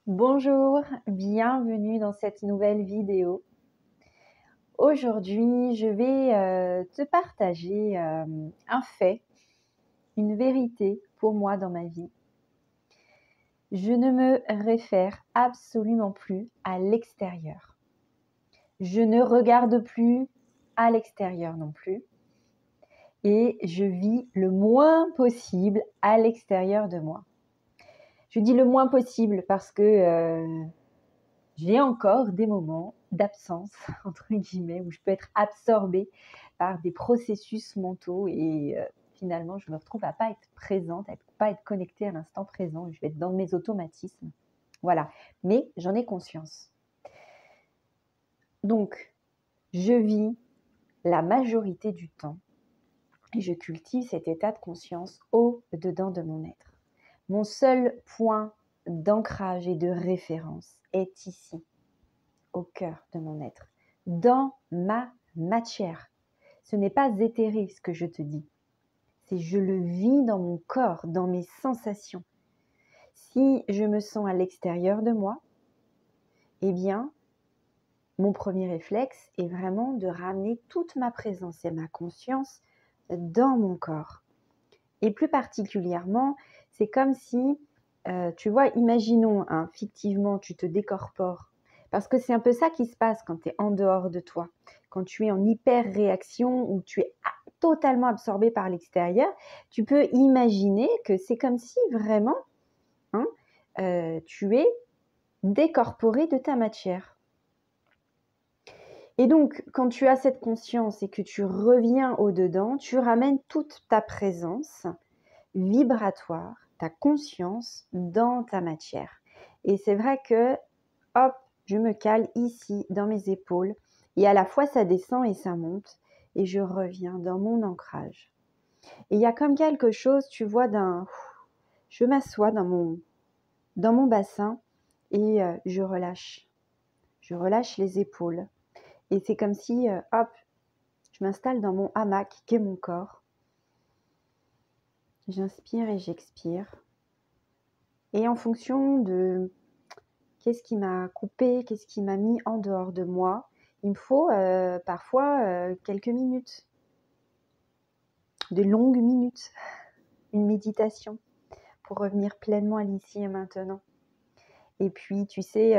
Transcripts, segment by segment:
Bonjour, bienvenue dans cette nouvelle vidéo. Aujourd'hui, je vais te partager un fait, une vérité pour moi dans ma vie. Je ne me réfère absolument plus à l'extérieur. Je ne regarde plus à l'extérieur non plus. Et je vis le moins possible à l'extérieur de moi. Je dis le moins possible parce que j'ai encore des moments d'absence, entre guillemets, où je peux être absorbée par des processus mentaux et finalement, je me retrouve à pas être présente, à pas être connectée à l'instant présent. Je vais être dans mes automatismes. Voilà. Mais j'en ai conscience. Donc, je vis la majorité du temps et je cultive cet état de conscience au-dedans de mon être. Mon seul point d'ancrage et de référence est ici, au cœur de mon être, dans ma matière. Ce n'est pas éthéré ce que je te dis. C'est je le vis dans mon corps, dans mes sensations. Si je me sens à l'extérieur de moi, eh bien, mon premier réflexe est vraiment de ramener toute ma présence et ma conscience dans mon corps. Et plus particulièrement, c'est comme si, tu vois, imaginons, fictivement, tu te décorpores. Parce que c'est un peu ça qui se passe quand tu es en dehors de toi. Quand tu es en hyper-réaction ou tu es totalement absorbé par l'extérieur, tu peux imaginer que c'est comme si vraiment, tu es décorporé de ta matière. Et donc, quand tu as cette conscience et que tu reviens au-dedans, tu ramènes toute ta présence vibratoire, ta conscience dans ta matière. Et c'est vrai que, hop, je me cale ici, dans mes épaules, et à la fois ça descend et ça monte, et je reviens dans mon ancrage. Et il y a comme quelque chose, tu vois, je m'assois dans mon bassin, et je relâche les épaules. Et c'est comme si, hop, je m'installe dans mon hamac, qui est mon corps. J'inspire et j'expire. Et en fonction de qu'est-ce qui m'a coupé, qu'est-ce qui m'a mis en dehors de moi, il me faut parfois quelques minutes, de longues minutes, une méditation pour revenir pleinement à l'ici et maintenant. Et puis, tu sais,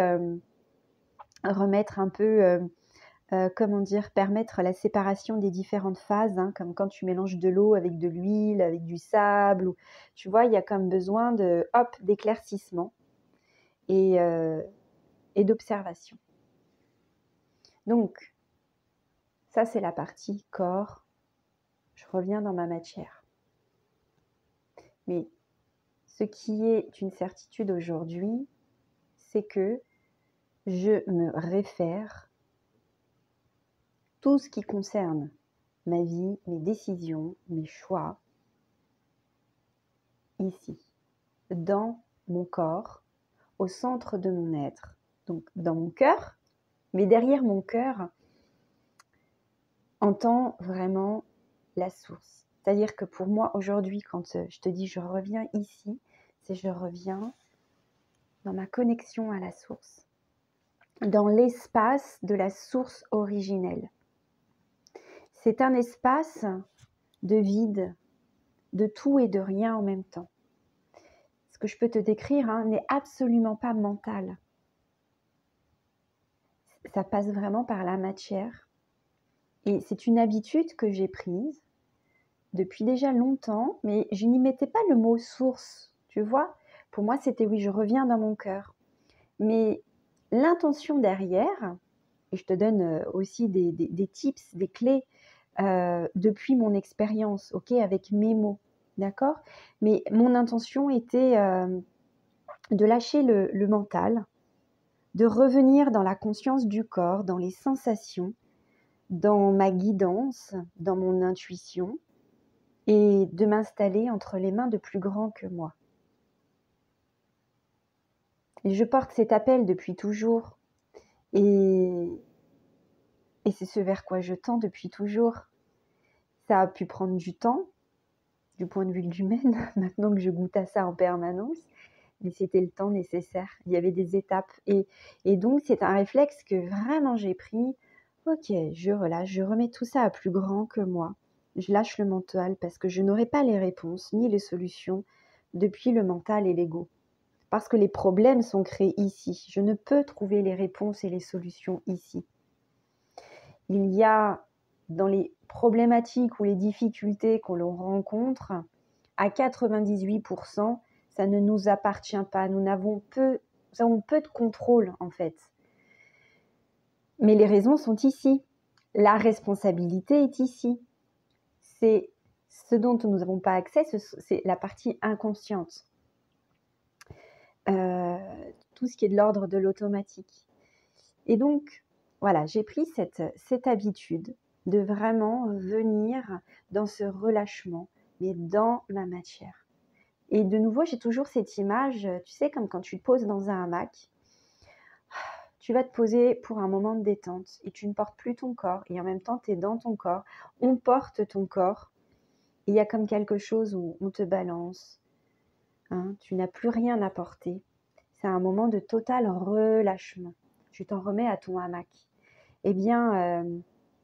remettre un peu, permettre la séparation des différentes phases, comme quand tu mélanges de l'eau avec de l'huile, avec du sable. Ou, tu vois, il y a comme besoin d'éclaircissement et d'observation. Donc, ça, c'est la partie corps. Je reviens dans ma matière. Mais ce qui est une certitude aujourd'hui, c'est que je me réfère tout ce qui concerne ma vie, mes décisions, mes choix, ici, dans mon corps, au centre de mon être, donc dans mon cœur, mais derrière mon cœur, entend vraiment la source. C'est-à-dire que pour moi, aujourd'hui, quand je te dis je reviens ici, c'est je reviens dans ma connexion à la source, dans l'espace de la source originelle. C'est un espace de vide, de tout et de rien en même temps. Ce que je peux te décrire n'est absolument pas mental. Ça passe vraiment par la matière. Et c'est une habitude que j'ai prise depuis déjà longtemps, mais je n'y mettais pas le mot source, tu vois. Pour moi, c'était oui, je reviens dans mon cœur. Mais l'intention derrière, et je te donne aussi des tips, des clés depuis mon expérience, ok, avec mes mots, d'accord. Mais mon intention était de lâcher le mental, de revenir dans la conscience du corps, dans les sensations, dans ma guidance, dans mon intuition, et de m'installer entre les mains de plus grands que moi. Et je porte cet appel depuis toujours, et c'est ce vers quoi je tends depuis toujours. Ça a pu prendre du temps, du point de vue humain, maintenant que je goûte à ça en permanence, mais c'était le temps nécessaire. Il y avait des étapes. Et donc, c'est un réflexe que vraiment j'ai pris. Ok, je relâche, je remets tout ça à plus grand que moi. Je lâche le mental parce que je n'aurai pas les réponses ni les solutions depuis le mental et l'ego. Parce que les problèmes sont créés ici. Je ne peux trouver les réponses et les solutions ici. Il y a dans les problématiques ou les difficultés que l'on rencontre, à 98%, ça ne nous appartient pas. Nous avons peu de contrôle en fait. Mais les raisons sont ici. La responsabilité est ici. C'est ce dont nous n'avons pas accès, c'est la partie inconsciente. Tout ce qui est de l'ordre de l'automatique. Et donc, voilà, j'ai pris cette habitude de vraiment venir dans ce relâchement, mais dans ma matière. Et de nouveau, j'ai toujours cette image, tu sais, comme quand tu te poses dans un hamac, tu vas te poser pour un moment de détente et tu ne portes plus ton corps et en même temps, tu es dans ton corps, on porte ton corps. Il y a comme quelque chose où on te balance, hein, tu n'as plus rien à porter. C'est un moment de total relâchement. Tu t'en remets à ton hamac. Eh bien,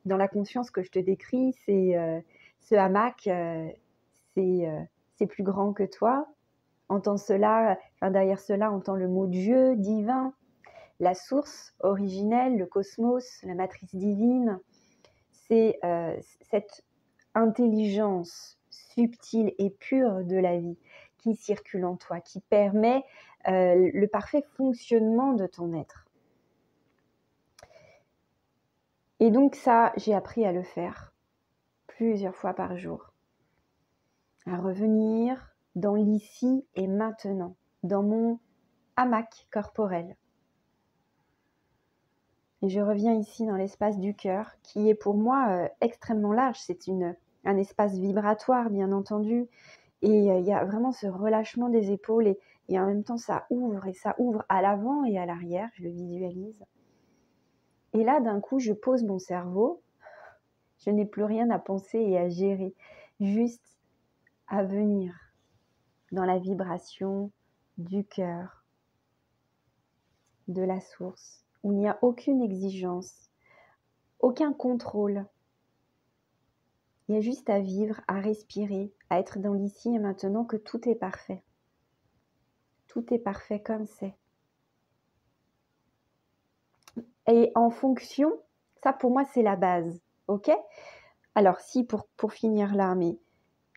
dans la conscience que je te décris, c'est ce hamac, c'est plus grand que toi. Derrière cela, entend le mot Dieu, divin, la source originelle, le cosmos, la matrice divine. C'est cette intelligence subtile et pure de la vie qui circule en toi, qui permet le parfait fonctionnement de ton être. Et donc ça, j'ai appris à le faire plusieurs fois par jour. À revenir dans l'ici et maintenant, dans mon hamac corporel. Et je reviens ici dans l'espace du cœur, qui est pour moi extrêmement large. C'est un espace vibratoire, bien entendu. Et il y a vraiment ce relâchement des épaules. Et en même temps, ça ouvre à l'avant et à l'arrière. Je le visualise. Et là, d'un coup, je pose mon cerveau. Je n'ai plus rien à penser et à gérer. Juste à venir dans la vibration du cœur, de la source, où il n'y a aucune exigence, aucun contrôle. Il y a juste à vivre, à respirer, à être dans l'ici et maintenant que tout est parfait. Tout est parfait comme c'est. Et en fonction, ça pour moi c'est la base, ok? Alors si pour finir là, mais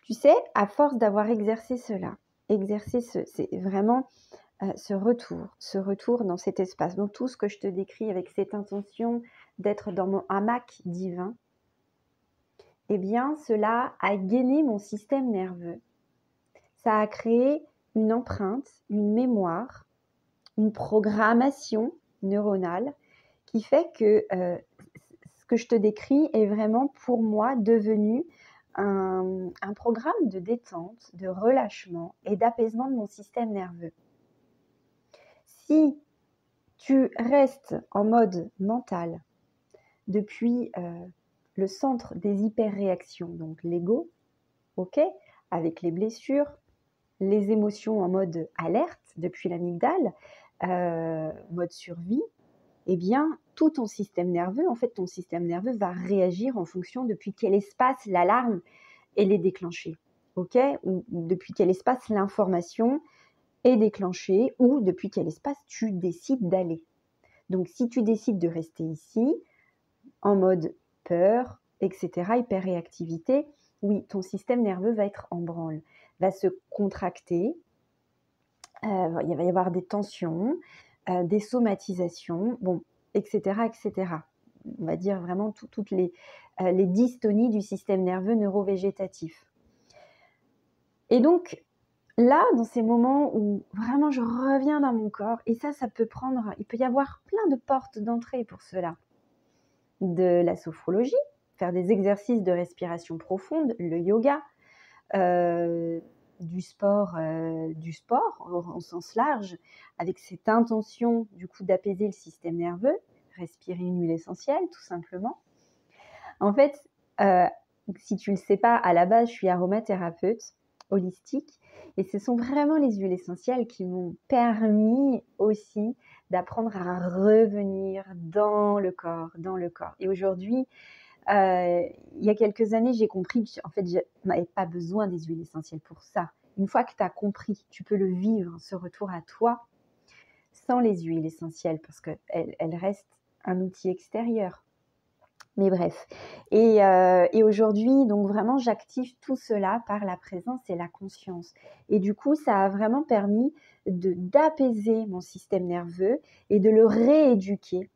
tu sais, à force d'avoir exercé cela, c'est vraiment ce retour dans cet espace, dans tout ce que je te décris avec cette intention d'être dans mon hamac divin, eh bien, cela a gainé mon système nerveux. Ça a créé une empreinte, une mémoire, une programmation neuronale qui fait que ce que je te décris est vraiment pour moi devenu un programme de détente, de relâchement et d'apaisement de mon système nerveux. Si tu restes en mode mental depuis le centre des hyperréactions, donc l'ego, ok, avec les blessures, les émotions en mode alerte depuis l'amygdale, mode survie, eh bien, tout ton système nerveux, en fait, ton système nerveux va réagir en fonction depuis quel espace l'alarme elle est déclenchée, ok, ou depuis quel espace l'information est déclenchée, ou depuis quel espace tu décides d'aller. Donc, si tu décides de rester ici, en mode peur, etc., hyperréactivité, oui, ton système nerveux va être en branle, va se contracter, il va y avoir des tensions, des somatisations, bon, etc., etc. On va dire vraiment toutes les dystonies du système nerveux neurovégétatif. Et donc, là, dans ces moments où vraiment je reviens dans mon corps, et ça peut prendre, il peut y avoir plein de portes d'entrée pour cela. De la sophrologie, faire des exercices de respiration profonde, le yoga, du sport en sens large, avec cette intention du coup d'apaiser le système nerveux, respirer une huile essentielle tout simplement. En fait, si tu ne le sais pas, à la base je suis aromathérapeute holistique. Et ce sont vraiment les huiles essentielles qui m'ont permis aussi d'apprendre à revenir dans le corps, dans le corps. Et aujourd'hui, il y a quelques années, j'ai compris que en fait, je n'avais pas besoin des huiles essentielles pour ça. Une fois que tu as compris, tu peux le vivre, ce retour à toi, sans les huiles essentielles, parce qu'elles restent un outil extérieur. Mais bref. Et aujourd'hui, donc vraiment, j'active tout cela par la présence et la conscience. Et du coup, ça a vraiment permis d'apaiser mon système nerveux et de le rééduquer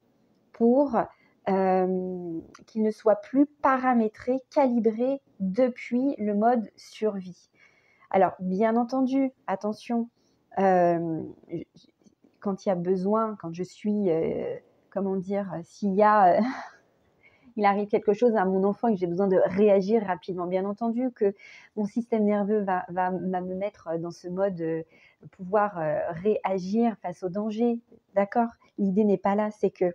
pour qu'il ne soit plus paramétré, calibré depuis le mode survie. Alors, bien entendu, attention, quand il y a besoin, quand je suis, comment dire, s'il y a... il arrive quelque chose à mon enfant et que j'ai besoin de réagir rapidement. Bien entendu que mon système nerveux va me mettre dans ce mode pouvoir réagir face au danger. D'accord ? L'idée n'est pas là, c'est que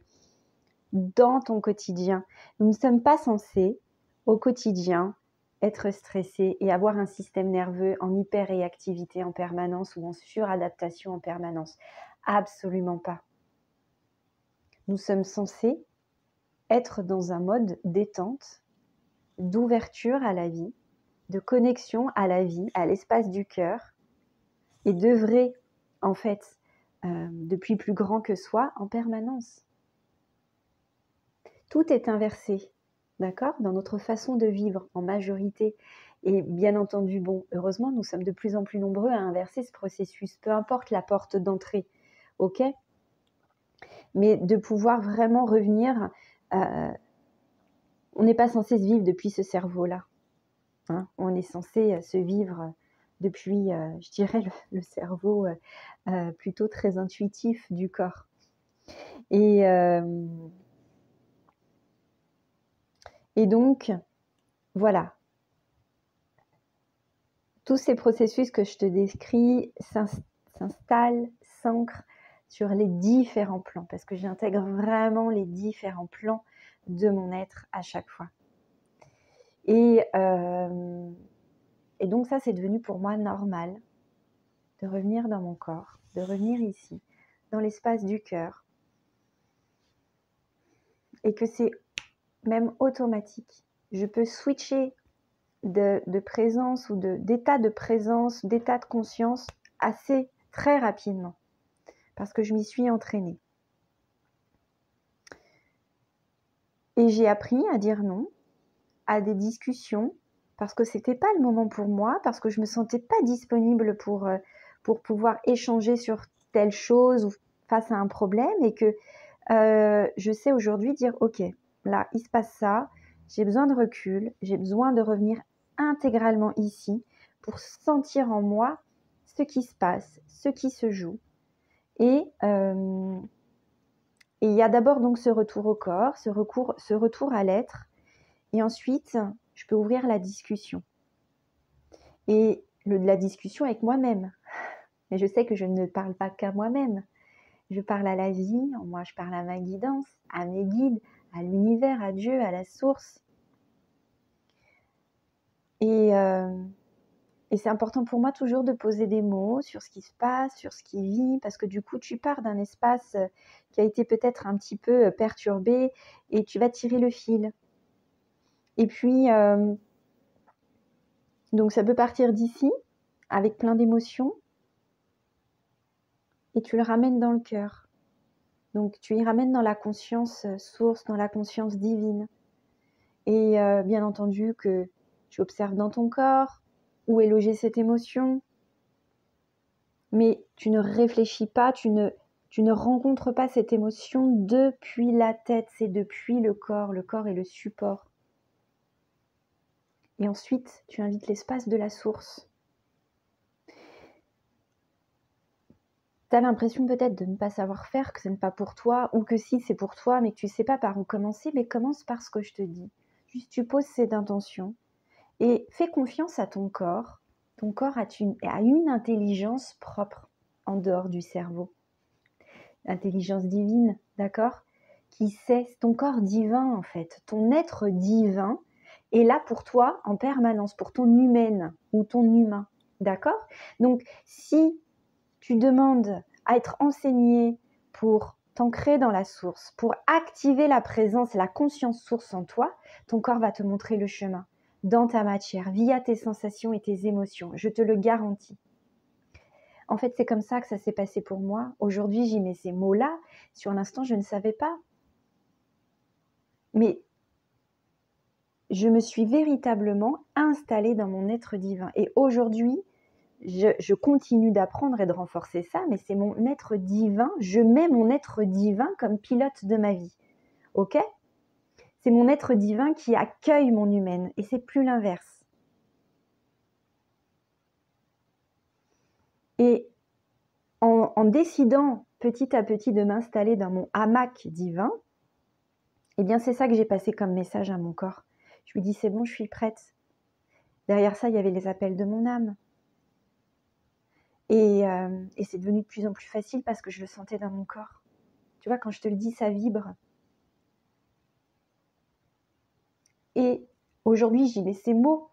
dans ton quotidien, nous ne sommes pas censés au quotidien être stressés et avoir un système nerveux en hyper-réactivité en permanence ou en suradaptation en permanence. Absolument pas. Nous sommes censés être dans un mode détente, d'ouverture à la vie, de connexion à la vie, à l'espace du cœur, et d'œuvrer, en fait, depuis plus grand que soi, en permanence. Tout est inversé, d'accord, dans notre façon de vivre, en majorité. Et bien entendu, bon, heureusement, nous sommes de plus en plus nombreux à inverser ce processus, peu importe la porte d'entrée, ok ? Mais de pouvoir vraiment revenir... on n'est pas censé se vivre depuis ce cerveau-là. Hein, on est censé se vivre depuis, je dirais, le cerveau plutôt très intuitif du corps. Et donc, voilà. Tous ces processus que je te décris s'installent, s'ancrent sur les différents plans, parce que j'intègre vraiment les différents plans de mon être à chaque fois. Et donc ça, c'est devenu pour moi normal de revenir dans mon corps, de revenir ici, dans l'espace du cœur. Et que c'est même automatique. Je peux switcher de présence ou d'état de présence, d'état de conscience assez très rapidement. Parce que je m'y suis entraînée. Et j'ai appris à dire non à des discussions parce que c'était pas le moment pour moi, parce que je me sentais pas disponible pour pouvoir échanger sur telle chose ou face à un problème, et que je sais aujourd'hui dire ok, là il se passe ça, j'ai besoin de recul, j'ai besoin de revenir intégralement ici pour sentir en moi ce qui se passe, ce qui se joue. Et il y a d'abord donc ce retour au corps, ce retour à l'être, et ensuite je peux ouvrir la discussion. Et la discussion avec moi-même. Mais je sais que je ne parle pas qu'à moi-même. Je parle à la vie, moi je parle à ma guidance, à mes guides, à l'univers, à Dieu, à la source. Et c'est important pour moi toujours de poser des mots sur ce qui se passe, sur ce qui vit, parce que du coup tu pars d'un espace qui a été peut-être un petit peu perturbé et tu vas tirer le fil. Et puis, donc ça peut partir d'ici avec plein d'émotions et tu le ramènes dans le cœur. Donc tu y ramènes dans la conscience source, dans la conscience divine. Et bien entendu que tu observes dans ton corps où est logée cette émotion, mais tu ne réfléchis pas, tu ne rencontres pas cette émotion depuis la tête, c'est depuis le corps est le support. Et ensuite, tu invites l'espace de la source. Tu as l'impression peut-être de ne pas savoir faire, que ce n'est pas pour toi, ou que si c'est pour toi, mais que tu ne sais pas par où commencer, mais commence par ce que je te dis. Juste tu poses cette intention et fais confiance à ton corps. Ton corps a une intelligence propre en dehors du cerveau. L'intelligence divine, d'accord ? Qui sait, c'est ton corps divin en fait, ton être divin est là pour toi en permanence, pour ton humaine ou ton humain, D'accord? Donc, si tu demandes à être enseigné pour t'ancrer dans la source, pour activer la présence et la conscience source en toi, ton corps va te montrer le chemin dans ta matière, via tes sensations et tes émotions. Je te le garantis. En fait, c'est comme ça que ça s'est passé pour moi. Aujourd'hui, j'y mets ces mots-là. Sur l'instant, je ne savais pas. Mais je me suis véritablement installée dans mon être divin. Et aujourd'hui, je continue d'apprendre et de renforcer ça, mais c'est mon être divin. Je mets mon être divin comme pilote de ma vie. Ok? C'est mon être divin qui accueille mon humaine. Et c'est plus l'inverse. Et en décidant petit à petit de m'installer dans mon hamac divin, eh bien c'est ça que j'ai passé comme message à mon corps. Je lui dis c'est bon, je suis prête. Derrière ça, il y avait les appels de mon âme. Et c'est devenu de plus en plus facile parce que je le sentais dans mon corps. Tu vois, quand je te le dis, ça vibre. Et aujourd'hui, j'y mets ces mots.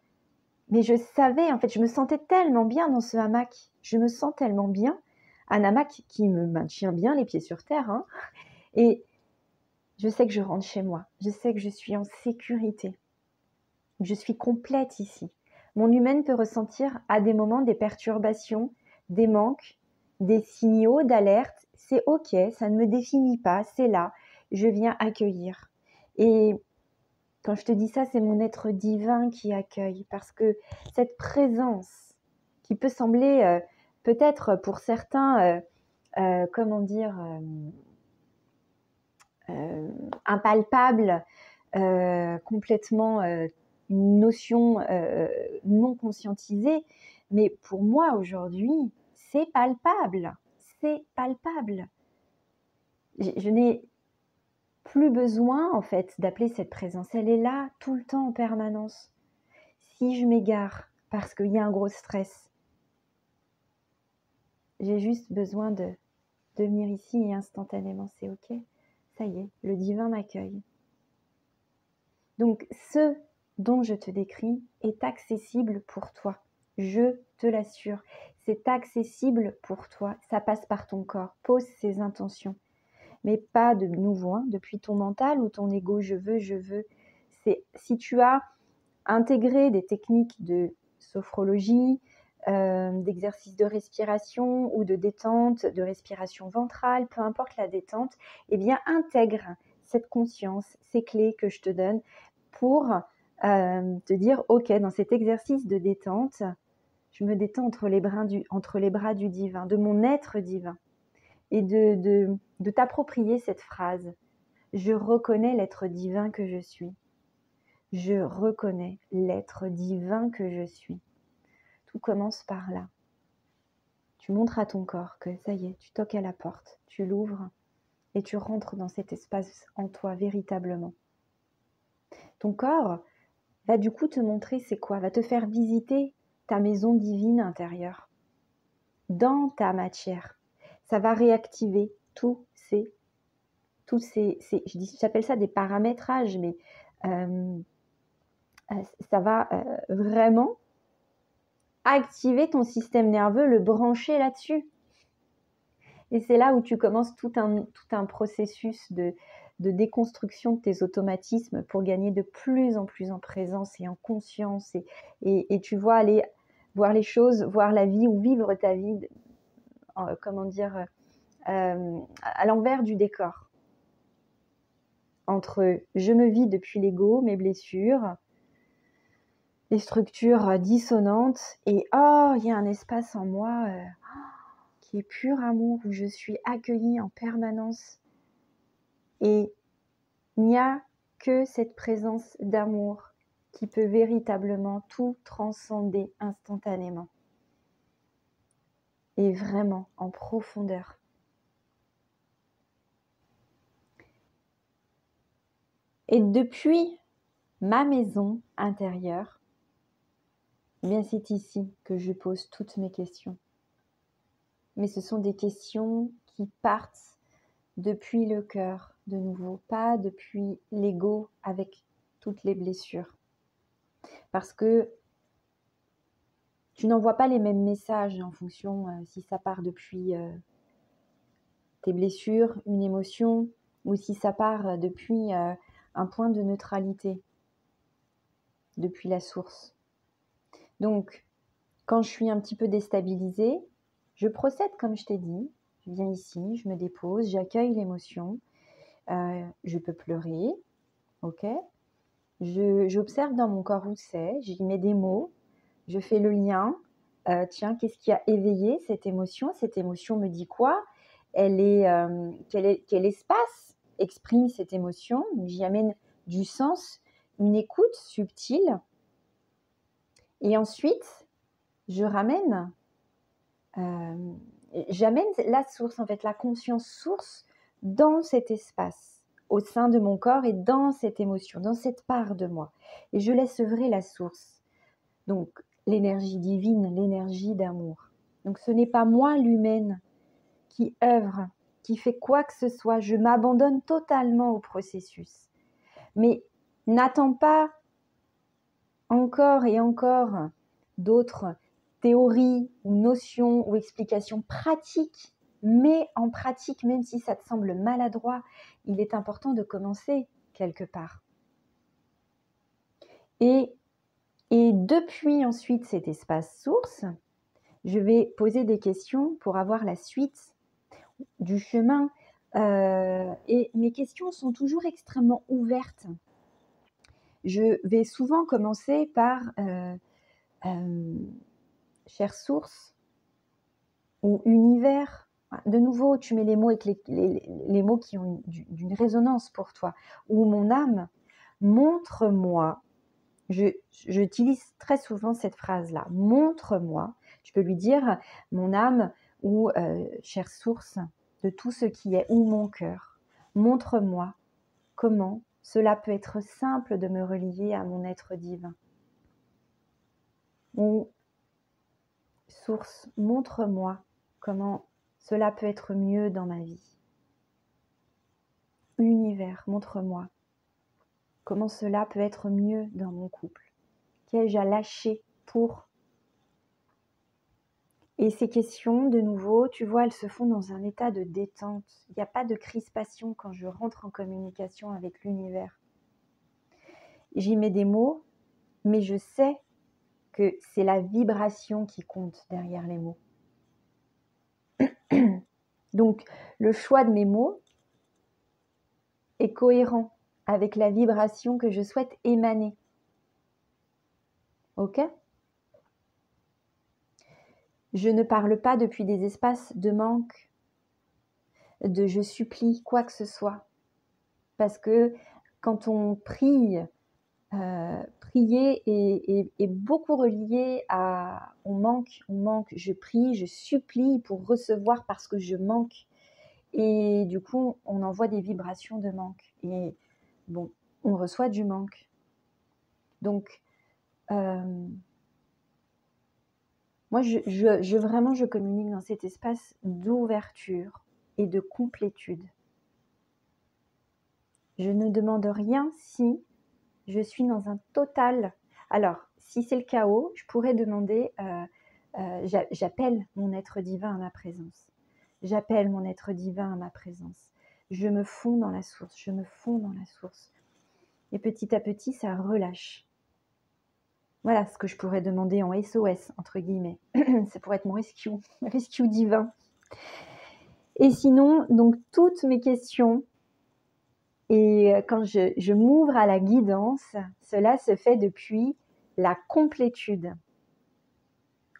Mais je savais, en fait, je me sentais tellement bien dans ce hamac. Je me sens tellement bien. Un hamac qui me maintient bien les pieds sur terre. Hein. Et je sais que je rentre chez moi. Je sais que je suis en sécurité. Je suis complète ici. Mon humaine peut ressentir à des moments des perturbations, des manques, des signaux d'alerte. C'est ok, ça ne me définit pas, c'est là. Je viens accueillir. Et quand je te dis ça, c'est mon être divin qui accueille. Parce que cette présence qui peut sembler peut-être pour certains, comment dire, impalpable, complètement une notion non conscientisée, mais pour moi aujourd'hui, c'est palpable, c'est palpable. Je n'ai plus besoin en fait d'appeler cette présence, elle est là tout le temps en permanence. Si je m'égare parce qu'il y a un gros stress, j'ai juste besoin de venir ici et instantanément c'est ok, ça y est, le divin m'accueille. Donc ce dont je te décris est accessible pour toi. Je te l'assure, c'est accessible pour toi. Ça passe par ton corps. Pose ces intentions. Mais pas de nouveau, hein, depuis ton mental ou ton ego, je veux. C'est si tu as intégré des techniques de sophrologie, d'exercice de respiration ou de détente, de respiration ventrale, peu importe la détente, eh bien intègre cette conscience, ces clés que je te donne pour te dire, ok, dans cet exercice de détente, je me détends entre les bras du divin, de mon être divin, et de t'approprier cette phrase. Je reconnais l'être divin que je suis. Je reconnais l'être divin que je suis. Tout commence par là. Tu montres à ton corps que ça y est, tu toques à la porte, tu l'ouvres et tu rentres dans cet espace en toi véritablement. Ton corps va du coup te montrer c'est quoi, va te faire visiter ta maison divine intérieure, dans ta matière. Ça va réactiver j'appelle ça des paramétrages, mais ça va vraiment activer ton système nerveux, le brancher là-dessus. Et c'est là où tu commences tout un processus de déconstruction de tes automatismes pour gagner de plus en présence et en conscience. Et tu vois aller voir les choses, voir la vie ou vivre ta vie, à l'envers du décor. Entre je me vis depuis l'ego, mes blessures, les structures dissonantes, et oh, il y a un espace en moi qui est pur amour, où je suis accueillie en permanence. Et il n'y a que cette présence d'amour qui peut véritablement tout transcender instantanément. Et vraiment en profondeur. Et depuis ma maison intérieure, eh bien c'est ici que je pose toutes mes questions. Mais ce sont des questions qui partent depuis le cœur, de nouveau, pas depuis l'ego avec toutes les blessures. Parce que Tu n'envoies pas les mêmes messages en fonction si ça part depuis tes blessures, une émotion, ou si ça part depuis un point de neutralité, depuis la source. Donc, quand je suis un petit peu déstabilisée, je procède comme je t'ai dit. Je viens ici, je me dépose, j'accueille l'émotion. Je peux pleurer, ok. J'observe dans mon corps où c'est, j'y mets des mots, je fais le lien. Tiens, qu'est-ce qui a éveillé cette émotion? Cette émotion me dit quoi? Quel espace exprime cette émotion? J'y amène du sens, une écoute subtile. Et ensuite, j'amène la source, en fait, la conscience source dans cet espace, au sein de mon corps et dans cette émotion, dans cette part de moi. Et je laisse œuvrer la source. Donc, l'énergie divine, l'énergie d'amour. Donc, ce n'est pas moi, l'humaine, qui œuvre, qui fait quoi que ce soit. Je m'abandonne totalement au processus. Mais n'attends pas encore et encore d'autres théories ou notions ou explications pratiques. Mais en pratique, même si ça te semble maladroit, il est important de commencer quelque part. Et depuis ensuite cet espace source, je vais poser des questions pour avoir la suite du chemin. Et mes questions sont toujours extrêmement ouvertes. Je vais souvent commencer par chère source ou univers. De nouveau, tu mets les mots avec les mots qui ont d'une résonance pour toi. Ou mon âme, montre-moi. J'utilise très souvent cette phrase-là. Montre-moi. Tu peux lui dire mon âme ou chère source de tout ce qui est, ou mon cœur. Montre-moi comment cela peut être simple de me relier à mon être divin. Ou source, montre-moi comment cela peut être mieux dans ma vie. Univers, montre-moi comment cela peut être mieux dans mon couple. Qu'ai-je à lâcher pour? Et ces questions, de nouveau, tu vois, elles se font dans un état de détente. Il n'y a pas de crispation quand je rentre en communication avec l'univers. J'y mets des mots, mais je sais que c'est la vibration qui compte derrière les mots. Donc, le choix de mes mots est cohérent avec la vibration que je souhaite émaner. Ok ? Je ne parle pas depuis des espaces de manque, de je supplie, quoi que ce soit. Parce que quand on prie, prier est beaucoup relié à on manque, je prie, je supplie pour recevoir parce que je manque. Et du coup, on envoie des vibrations de manque. Et bon, on reçoit du manque. Donc, moi, je communique dans cet espace d'ouverture et de complétude. Je ne demande rien si je suis dans un total. Alors, si c'est le chaos, je pourrais demander, j'appelle mon être divin à ma présence. J'appelle mon être divin à ma présence. Je me fonds dans la source, je me fonds dans la source. Et petit à petit, ça relâche. Voilà ce que je pourrais demander en SOS, entre guillemets. Ça pourrait être mon rescue divin. Et sinon, donc toutes mes questions, et quand je m'ouvre à la guidance, cela se fait depuis la complétude,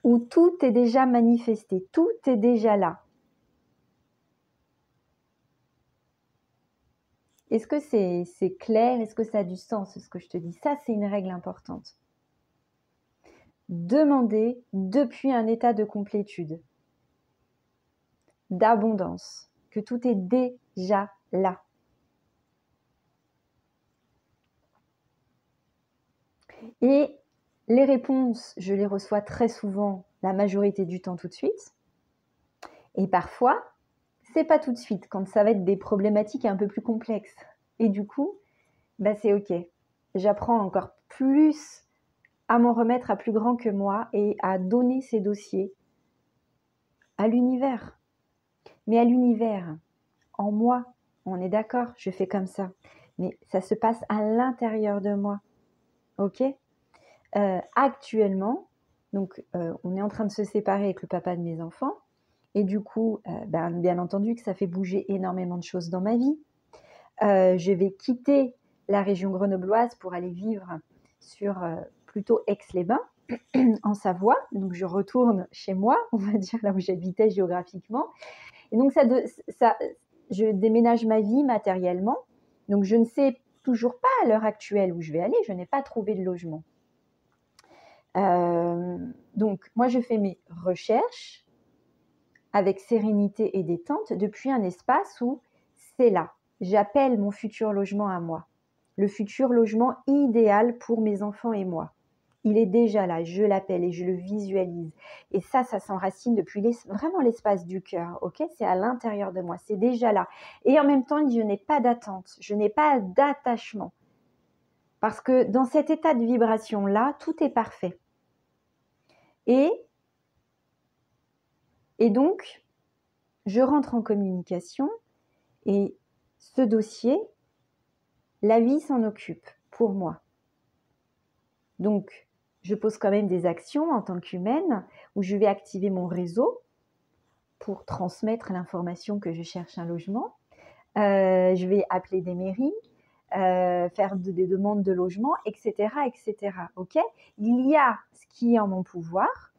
où tout est déjà manifesté, tout est déjà là. Est-ce que c'est clair? Est-ce que ça a du sens, ce que je te dis? Ça, c'est une règle importante. Demander depuis un état de complétude, d'abondance, que tout est déjà là. Et les réponses, je les reçois très souvent, la majorité du temps tout de suite. Et parfois, c'est pas tout de suite, quand ça va être des problématiques un peu plus complexes. Et du coup, c'est ok. J'apprends encore plus à m'en remettre à plus grand que moi et à donner ces dossiers à l'univers. Mais à l'univers, en moi, on est d'accord, je fais comme ça. Mais ça se passe à l'intérieur de moi. Ok ? Actuellement, donc on est en train de se séparer avec le papa de mes enfants. Et du coup, bien entendu que ça fait bouger énormément de choses dans ma vie. Je vais quitter la région grenobloise pour aller vivre sur plutôt Aix-les-Bains, en Savoie. Donc je retourne chez moi, on va dire là où j'habitais géographiquement. Et donc je déménage ma vie matériellement. Donc je ne sais toujours pas à l'heure actuelle où je vais aller. Je n'ai pas trouvé de logement. Donc moi je fais mes recherches avec sérénité et détente depuis un espace où c'est là. J'appelle mon futur logement à moi. Le futur logement idéal pour mes enfants et moi. Il est déjà là, je l'appelle et je le visualise. Et ça s'enracine depuis vraiment l'espace du cœur, ok ? C'est à l'intérieur de moi, c'est déjà là. Et en même temps, je n'ai pas d'attente, je n'ai pas d'attachement. Parce que dans cet état de vibration-là, tout est parfait. Et donc, je rentre en communication et ce dossier, la vie s'en occupe pour moi. Donc, je pose quand même des actions en tant qu'humaine où je vais activer mon réseau pour transmettre l'information que je cherche un logement. Je vais appeler des mairies, faire des demandes de logement, etc., etc. Ok ? Il y a ce qui est en mon pouvoir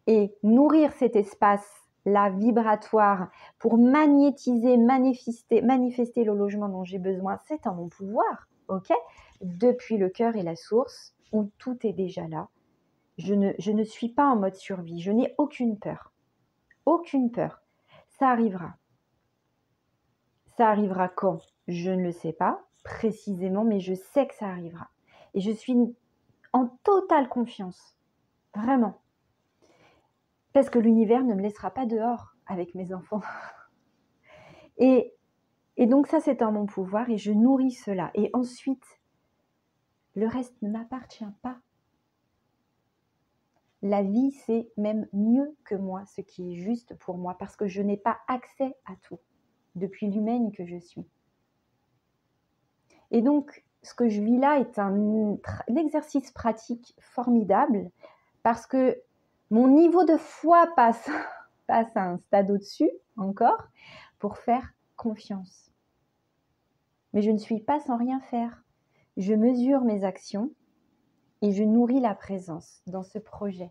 et nourrir cet espace-là vibratoire pour magnétiser, manifester le logement dont j'ai besoin, c'est en mon pouvoir. Ok ? Depuis le cœur et la source, où tout est déjà là. Je ne suis pas en mode survie, je n'ai aucune peur. Aucune peur. Ça arrivera. Ça arrivera quand ? Je ne le sais pas précisément, mais je sais que ça arrivera. Et je suis en totale confiance. Vraiment. Parce que l'univers ne me laissera pas dehors avec mes enfants. Et donc ça, c'est en mon pouvoir et je nourris cela. Et ensuite, le reste ne m'appartient pas. La vie, c'est même mieux que moi, ce qui est juste pour moi, parce que je n'ai pas accès à tout, depuis l'humaine que je suis. Et donc, ce que je vis là est un exercice pratique formidable, parce que mon niveau de foi passe à un stade au-dessus, encore, pour faire confiance. Mais je ne suis pas sans rien faire. Je mesure mes actions et je nourris la présence dans ce projet,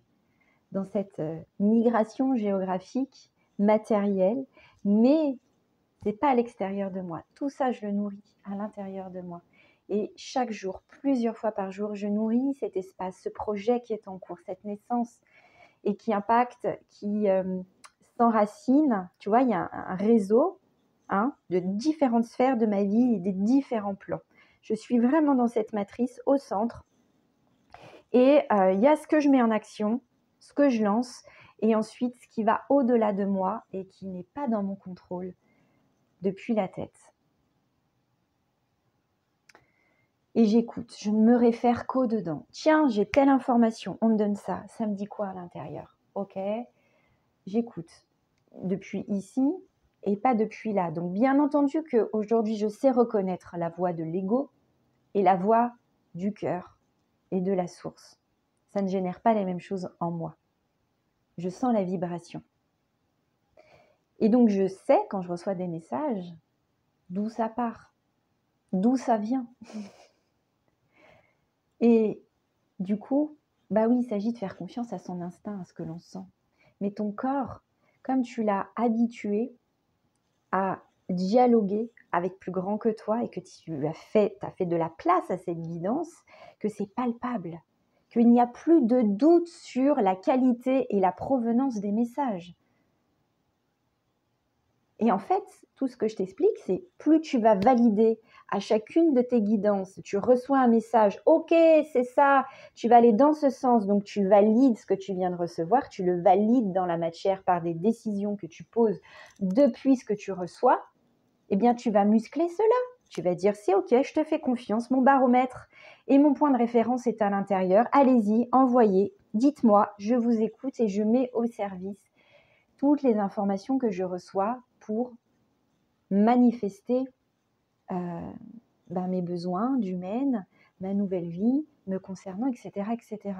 dans cette migration géographique, matérielle, mais ce n'est pas à l'extérieur de moi. Tout ça, je le nourris à l'intérieur de moi. Et chaque jour, plusieurs fois par jour, je nourris cet espace, ce projet qui est en cours, cette naissance, et qui impacte, qui s'enracine. Tu vois, il y a un réseau de différentes sphères de ma vie et des différents plans. Je suis vraiment dans cette matrice au centre. Et il y a ce que je mets en action, ce que je lance, et ensuite ce qui va au-delà de moi et qui n'est pas dans mon contrôle depuis la tête. Et j'écoute, je ne me réfère qu'au-dedans. Tiens, j'ai telle information, on me donne ça, ça me dit quoi à l'intérieur ? Ok, j'écoute depuis ici et pas depuis là. Donc bien entendu qu'aujourd'hui, je sais reconnaître la voix de l'ego et la voix du cœur et de la source. Ça ne génère pas les mêmes choses en moi. Je sens la vibration. Et donc je sais, quand je reçois des messages, d'où ça part, d'où ça vient. Et du coup, bah oui, il s'agit de faire confiance à son instinct, à ce que l'on sent. Mais ton corps, comme tu l'as habitué à dialoguer avec plus grand que toi et que tu as fait de la place à cette guidance, que c'est palpable, qu'il n'y a plus de doute sur la qualité et la provenance des messages. Et en fait, tout ce que je t'explique, c'est plus tu vas valider à chacune de tes guidances, tu reçois un message, ok, c'est ça, tu vas aller dans ce sens, donc tu valides ce que tu viens de recevoir, tu le valides dans la matière par des décisions que tu poses depuis ce que tu reçois, eh bien tu vas muscler cela. Tu vas dire, c'est ok, je te fais confiance, mon baromètre et mon point de référence est à l'intérieur. Allez-y, envoyez, dites-moi, je vous écoute et je mets au service toutes les informations que je reçois pour manifester mes besoins d'humaine, ma nouvelle vie, me concernant, etc., etc.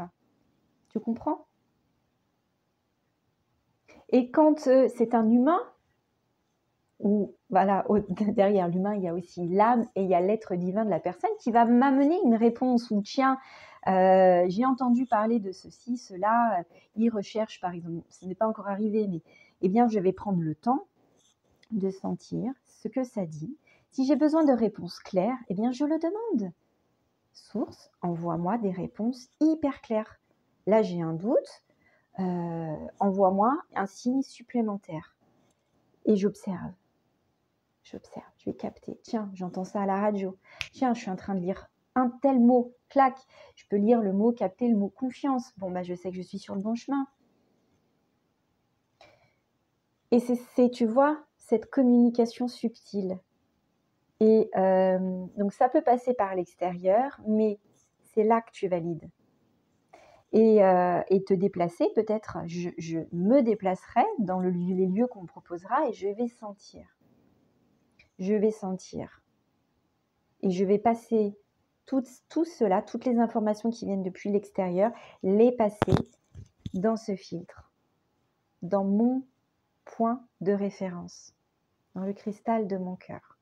Tu comprends? Et quand c'est un humain, ou voilà, derrière l'humain, il y a aussi l'âme et il y a l'être divin de la personne qui va m'amener une réponse ou tiens, j'ai entendu parler de ceci, cela, il recherche par exemple, ce n'est pas encore arrivé, mais eh bien je vais prendre le temps de sentir ce que ça dit. Si j'ai besoin de réponses claires, eh bien je le demande. Source, envoie-moi des réponses hyper claires. Là j'ai un doute, envoie-moi un signe supplémentaire. Et j'observe. Je vais capter. Tiens, j'entends ça à la radio. Tiens, je suis en train de lire un tel mot. Clac, je peux lire le mot, capter le mot confiance. Bon, je sais que je suis sur le bon chemin. Et c'est tu vois, cette communication subtile. Et donc, ça peut passer par l'extérieur, mais c'est là que tu valides. Et te déplacer, peut-être, je me déplacerai dans les lieux qu'on me proposera et je vais sentir. Je vais sentir. Et je vais passer tout cela, toutes les informations qui viennent depuis l'extérieur, les passer dans ce filtre, dans mon point de référence, dans le cristal de mon cœur.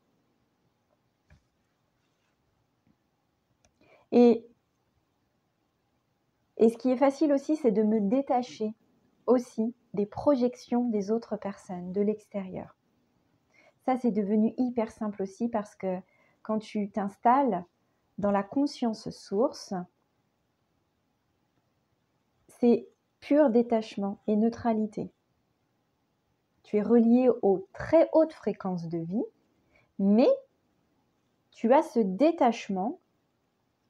Et ce qui est facile aussi, c'est de me détacher aussi des projections des autres personnes, de l'extérieur. Ça, c'est devenu hyper simple aussi parce que quand tu t'installes dans la conscience source, c'est pur détachement et neutralité. Tu es relié aux très hautes fréquences de vie, mais tu as ce détachement.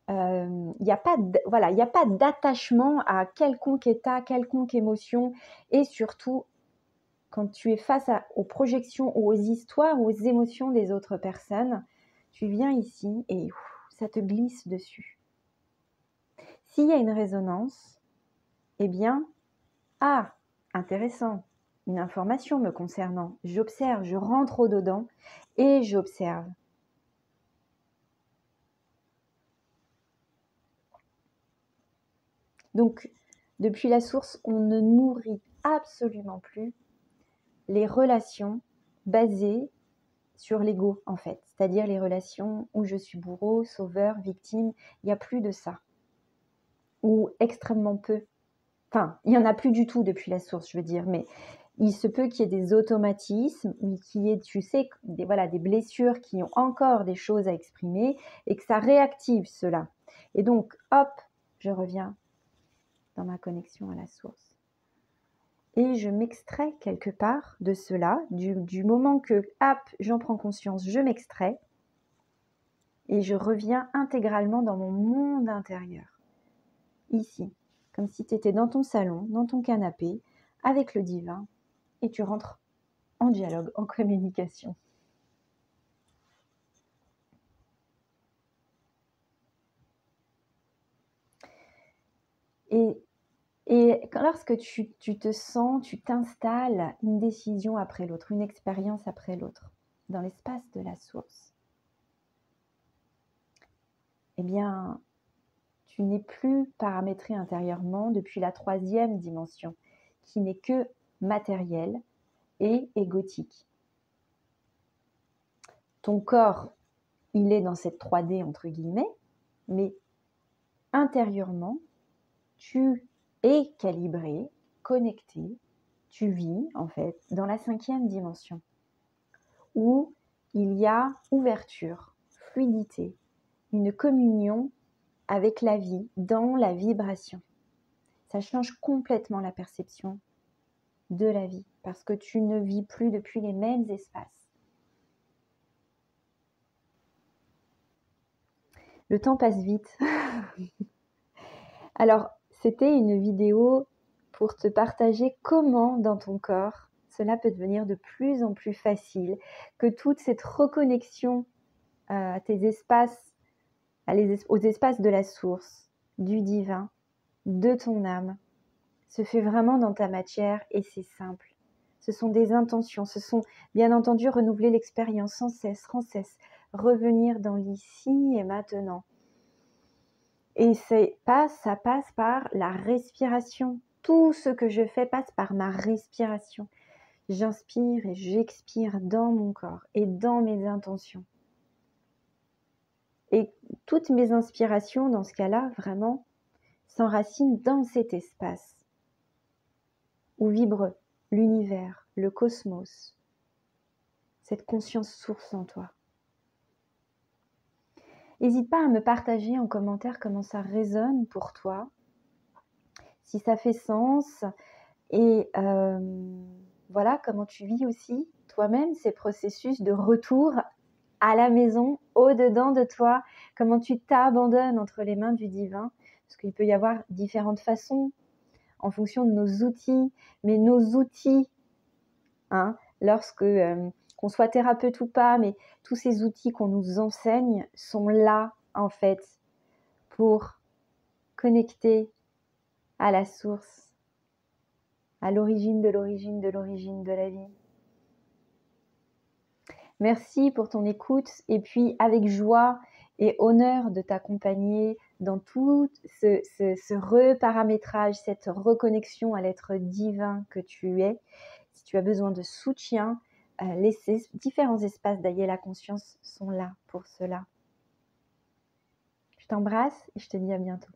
Il n'y a pas d'attachement à quelconque état, quelconque émotion, et surtout quand tu es face aux projections, aux histoires, aux émotions des autres personnes, tu viens ici et ça te glisse dessus. S'il y a une résonance, eh bien, intéressant, une information me concernant, j'observe, je rentre au-dedans et j'observe. Donc, depuis la source, on ne nourrit absolument plus les relations basées sur l'ego, en fait. C'est-à-dire les relations où je suis bourreau, sauveur, victime. Il n'y a plus de ça. Ou extrêmement peu. Enfin, il n'y en a plus du tout depuis la source, je veux dire. Mais il se peut qu'il y ait des automatismes, ou qu'il y ait, tu sais, des blessures qui ont encore des choses à exprimer et que ça réactive cela. Et donc, hop, je reviens dans ma connexion à la source. Et je m'extrais quelque part de cela, du moment que, j'en prends conscience, je m'extrais et je reviens intégralement dans mon monde intérieur. Ici, comme si tu étais dans ton salon, dans ton canapé, avec le divin, et tu rentres en dialogue, en communication. Et lorsque tu te sens, tu t'installes une décision après l'autre, une expérience après l'autre, dans l'espace de la source, eh bien, tu n'es plus paramétré intérieurement depuis la 3e dimension, qui n'est que matérielle et égotique. Ton corps, il est dans cette 3D entre guillemets, mais intérieurement, tu es calibré, connecté, tu vis en fait dans la 5e dimension, où il y a ouverture, fluidité, une communion avec la vie, dans la vibration. Ça change complètement la perception de la vie, parce que tu ne vis plus depuis les mêmes espaces. Le temps passe vite. Alors, c'était une vidéo pour te partager comment dans ton corps, cela peut devenir de plus en plus facile, que toute cette reconnexion à tes espaces, aux espaces de la source, du divin, de ton âme, se fait vraiment dans ta matière et c'est simple. Ce sont des intentions, ce sont bien entendu renouveler l'expérience sans cesse, revenir dans l'ici et maintenant. Et ça passe par la respiration. Tout ce que je fais passe par ma respiration. J'inspire et j'expire dans mon corps et dans mes intentions. Et toutes mes inspirations, dans ce cas-là, vraiment, s'enracinent dans cet espace où vibre l'univers, le cosmos, cette conscience source en toi. N'hésite pas à me partager en commentaire comment ça résonne pour toi, si ça fait sens et voilà comment tu vis aussi toi-même ces processus de retour à la maison, au-dedans de toi, comment tu t'abandonnes entre les mains du divin, parce qu'il peut y avoir différentes façons en fonction de nos outils, mais nos outils, lorsque qu'on soit thérapeute ou pas, mais tous ces outils qu'on nous enseigne sont là en fait pour connecter à la source, à l'origine de l'origine de l'origine de la vie. Merci pour ton écoute et puis avec joie et honneur de t'accompagner dans tout ce reparamétrage, cette reconnexion à l'être divin que tu es. Si tu as besoin de soutien, les différents espaces d'Ayela Conscience sont là pour cela. Je t'embrasse et je te dis à bientôt.